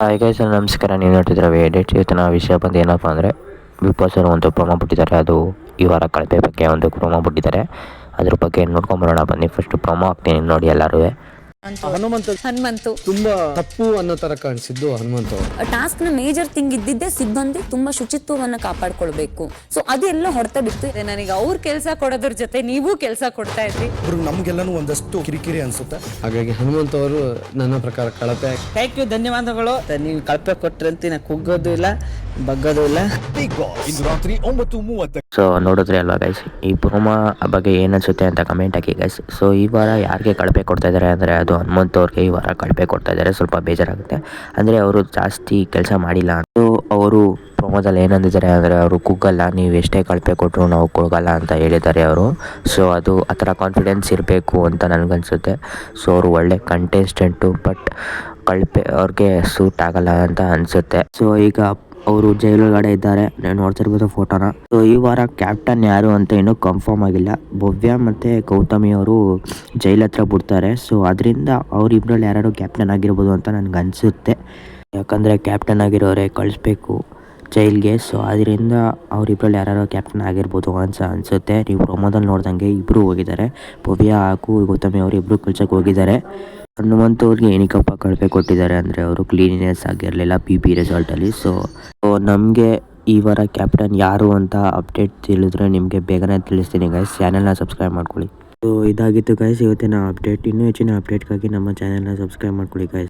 Hi guys, ನಮಸ್ಕಾರ. ನೀವು ನೋಡ್ತಿದ್ರೆ ಎಡಿಟ್ ಇವತ್ತಿನ ವಿಷಯ ಬಂದು ಏನಪ್ಪ ಅಂದರೆ ಬಿಗ್ ಬಾಸ್ ಅವರು ಒಂದು ಪ್ರೊಮೋ ಬಿಟ್ಟಿದ್ದಾರೆ. ಅದು ಈ ವಾರ ಕಳಪೆ ಬಗ್ಗೆ ಒಂದು ಪ್ರೊಮೋ ಬಿಟ್ಟಿದ್ದಾರೆ. ಅದ್ರ ಬಗ್ಗೆ ನೋಡ್ಕೊಂಬರೋಣ ಬನ್ನಿ. ಫಸ್ಟ್ ಪ್ರೊಮೋ ಹಾಕ್ತೀನಿ ನೋಡಿ ಎಲ್ಲರೂ. ಹನುಮಂತು ತುಂಬಾ ತಪ್ಪು ಅನ್ನೋ ತರ ಕಾಣಿಸಿದ್ದು ಹನುಮಂತ ಟಾಸ್ಕ್ ನ ಮೇಜರ್ ಥಿಂಗ್ ಇದ್ದಿದ್ದೆ ಸಿಬ್ಬಂದಿ ತುಂಬಾ ಶುಚಿತ್ವವನ್ನ ಕಾಪಾಡ್ಕೊಳ್ಬೇಕು. ಸೊ ಅದೆಲ್ಲ ಹೊಡೆತ ಬಿತ್ತು. ನನಗೆ ಅವ್ರ ಕೆಲಸ ಕೊಡೋದ್ರ ಜೊತೆ ನೀವು ಕೆಲಸ ಕೊಡ್ತಾ ಇದ್ರಿ. ನಮ್ಗೆಲ್ಲನೂ ಒಂದಷ್ಟು ಕಿರಿಕಿರಿ ಅನ್ಸುತ್ತೆ. ಹಾಗಾಗಿ ಹನುಮಂತ ಅವರು ನನ್ನ ಪ್ರಕಾರ ಕಳಪೆ. ಥ್ಯಾಂಕ್ ಯು, ಧನ್ಯವಾದಗಳು. ನೀವು ಕಳಪೆ ಕೊಟ್ರಂತ ನಾ ಕುಗ್ಗೋದು ಇಲ್ಲ, ಬಗ್ಗೋದು ಇಲ್ಲ. ಇಂದು ರಾತ್ರಿ 9:30. ಸೊ ನೋಡಿದ್ರೆ ಅಲ್ವಾ ಗೈಸ್, ಈ ಪ್ರೊಮೋ ಬಗ್ಗೆ ಏನು ಅನಿಸುತ್ತೆ ಅಂತ ಕಮೆಂಟ್ ಹಾಕಿ ಗೈಸ್. ಸೊ ಈ ವಾರ ಯಾರಿಗೆ ಕಳಪೆ ಕೊಡ್ತಾ ಇದ್ದಾರೆ ಅಂದರೆ ಅದು ಹನುಮಂತ ಅವ್ರಿಗೆ ಈ ವಾರ ಕಳಪೆ ಕೊಡ್ತಾ ಇದ್ದಾರೆ. ಸ್ವಲ್ಪ ಬೇಜಾರಾಗುತ್ತೆ. ಅಂದರೆ ಅವರು ಜಾಸ್ತಿ ಕೆಲಸ ಮಾಡಿಲ್ಲ. ಅದು ಅವರು ಪ್ರೊಮೋದಲ್ಲಿ ಏನಂದಿದ್ದಾರೆ ಅಂದರೆ ಅವರು ಕುಗ್ಗಲ್ಲ, ನೀವು ಎಷ್ಟೇ ಕಳಪೆ ಕೊಟ್ಟರು ನಾವು ಕೊಡಗಲ್ಲ ಅಂತ ಹೇಳಿದ್ದಾರೆ ಅವರು. ಸೊ ಅದು ಆ ಥರ ಕಾನ್ಫಿಡೆನ್ಸ್ ಇರಬೇಕು ಅಂತ ನನಗನ್ಸುತ್ತೆ. ಸೊ ಅವರು ಒಳ್ಳೆ ಕಂಟೆಸ್ಟೆಂಟು, ಬಟ್ ಕಳಪೆ ಅವ್ರಿಗೆ ಸೂಟ್ ಆಗಲ್ಲ ಅಂತ ಅನಿಸುತ್ತೆ. ಸೊ ಈಗ ಅವರು ಜೈಲೊಳಗಡೆ ಇದ್ದಾರೆ, ನೋಡ್ತಿರ್ಬೋದು ಫೋಟೋನ. ಸೊ ಈ ವಾರ ಕ್ಯಾಪ್ಟನ್ ಯಾರು ಅಂತ ಇನ್ನೂ ಕನ್ಫರ್ಮ್ ಆಗಿಲ್ಲ. ಭವ್ಯ ಮತ್ತು ಗೌತಮಿ ಅವರು ಜೈಲ್ ಹತ್ರ ಬಿಡ್ತಾರೆ. ಸೊ ಅದರಿಂದ ಅವರಿಬ್ಬರಲ್ಲಿ ಯಾರು ಕ್ಯಾಪ್ಟನ್ ಆಗಿರ್ಬೋದು ಅಂತ ನನಗೆ ಅನಿಸುತ್ತೆ. ಯಾಕಂದರೆ ಕ್ಯಾಪ್ಟನ್ ಆಗಿರೋರೆ ಕಳಿಸ್ಬೇಕು ಜೈಲ್ಗೆ. ಸೊ ಅದರಿಂದ ಅವರಿಬ್ಬರಲ್ಲಿ ಯಾರು ಕ್ಯಾಪ್ಟನ್ ಆಗಿರ್ಬೋದು ಅಂತ ಅನಿಸುತ್ತೆ. ನೀವು ಪ್ರೊಮೋದಲ್ಲಿ ನೋಡ್ದಂಗೆ ಇಬ್ಬರು ಹೋಗಿದ್ದಾರೆ, ಭವ್ಯ ಹಾಗೂ ಗೌತಮಿ ಅವರು ಇಬ್ಬರು ಕಳ್ಸೋಕೆ ಹೋಗಿದ್ದಾರೆ. ಹನುಮಂತ ಅವ್ರಿಗೆ ಏನಕ್ಕಪ್ಪ ಕಳಪೆ ಕೊಟ್ಟಿದ್ದಾರೆ ಅಂದರೆ ಅವರು ಕ್ಲೀನಿನೆಸ್ ಆಗಿರಲಿಲ್ಲ ಪಿ ರಿಸಲ್ಟಲ್ಲಿ. ಸೊ ನಮಗೆ ಈ ವಾರ ಕ್ಯಾಪ್ಟನ್ ಯಾರು ಅಂತ ಅಪ್ಡೇಟ್ ತಿಳಿದ್ರೆ ನಿಮಗೆ ಬೇಗನೆ ತಿಳಿಸ್ತೀನಿ ಗೈಸ್. ಚಾನೆಲ್ನ ಸಬ್ಸ್ಕ್ರೈಬ್ ಮಾಡ್ಕೊಳ್ಳಿ. ಸೊ ಇದಾಗಿತ್ತು ಗೈಸ್ ಇವತ್ತಿನ ಅಪ್ಡೇಟ್. ಇನ್ನೂ ಹೆಚ್ಚಿನ ಅಪ್ಡೇಟ್ಗಾಗಿ ನಮ್ಮ ಚಾನೆಲ್ನ ಸಬ್ಸ್ಕ್ರೈಬ್ ಮಾಡ್ಕೊಳ್ಳಿ ಗೈಸ್.